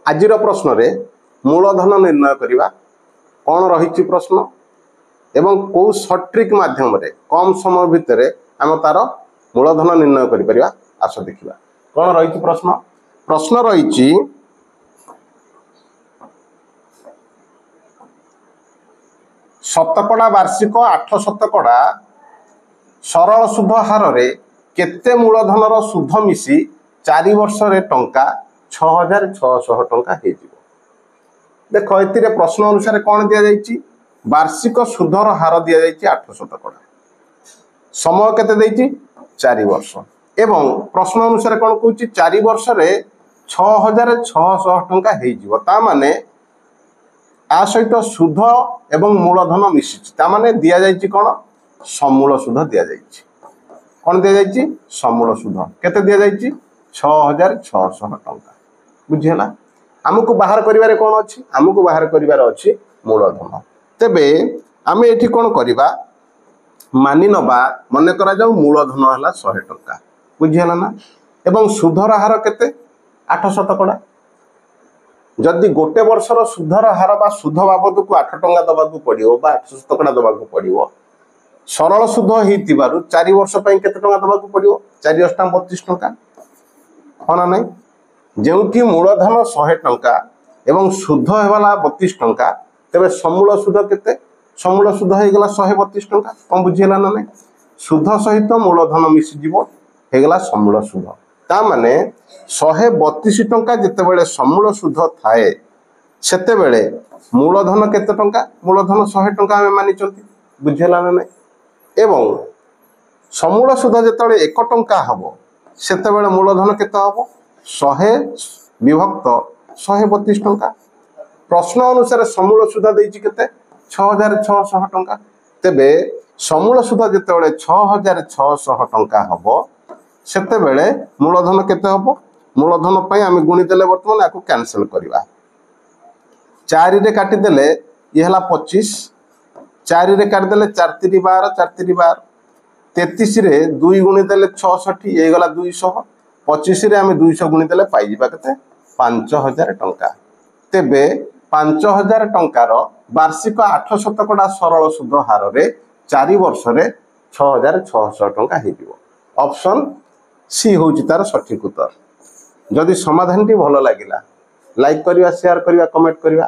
आजिर प्रश्न रे मूलधन निर्णय करवा कौन रही प्रश्न एवं कौ सर्ट ट्रिक माध्यम रे कम समय भितर आम तार मूलधन निर्णय करिपरिबा। आस देखिबा कौन रही प्रश्न। प्रश्न रही शतकड़ा वार्षिक 8 शतकड़ा सरल सुध हार रे केते मूलधनर सुध मिसी 4 वर्ष रे टंका 6600 टंका हे जिवो। देखो एतिरे प्रश्न अनुसार कौन दिया जाइछि वार्षिक सुधर हार दिया जाइछि 8 शतकड़ा समय केते देइछि 4 वर्ष एवं प्रश्न अनुसार कौन कहूछि 4 वर्ष रे 6600 टंका हे जिवो। ता माने आ सहित सुध एवं मूलधन मिसिछि ता माने दिया जाइछि कौन समूल सुध दिया जाइछि। कौन दिया जाइछि समूल सुध केते दिया जाइछि 6600 टंका। बुझिहला आमको बाहर करिवारे कौन अछि आमको बाहर करिवारे अछि मूलधन। तेबे आमे एठी कौन करिबा मानि नबा मने करा जाऊ मूलधन हला 100 टंका। बुझिहला ना एवं सुधर हार केते 8 शतकड़ा जदि गोटे वर्षर सुधर हार बा सुध बाबद को 8 टंका दबाकू पड़ियो बा 8 शतकड़ा दबाकू पड़ियो सरल सुध हेतिबारु 4 वर्ष पई केते टंका दबाकू पड़ियो 4 अष्टा 32 टंका होना नहीं जेउठी मूलधन 100 टंका एवं शुद्ध हेला 32 टंका तेबे समूल सुध केते समूल सुध हे गला 132 टंका। कौन बुझिहला ना नहीं सुध सहित मूलधन मिसी जीवो हे गला समूल सुध। ता माने 132 टंका जेते बेले समूल सुध थाए सेते बेले मूलधन केते टंका मूलधन 100 टंका हमें मानि चंती। बुझिहला ना नहीं एवं समूल सुध जेते बेले 1 टंका हबो सेते बेले मूलधन केते हबो 100 विभक्त 132 टंका। प्रश्न अनुसार समूल सुध देइछि केते 6600 टंका तेबे समूल सुध जेते बेले 6600 टंका हबो सेते बेले मूलधन केते हबो मूलधन पई आमे गुणी देले वर्तमान याकू कैंसिल करबा 4 रे काटी देले ये हला 25 4 रे काट देले 4 3 12 4 3 12 33 रे 2 गुणी देले 66 ये गला 200 25 रे आमे 200 गुणी देले पाई जिबा केते 5000 टंका। तेबे 5000 टंकार वार्षिक 8 शतकड़ा सरल सुध हार रे 4 वर्ष रे 6600 टंका हे जिवो। ऑप्शन सी होउची तार सठिक उत्तर। जदि समाधान टी भलो लागिला लाइक करिवा शेयर करिवा कमेंट करिवा।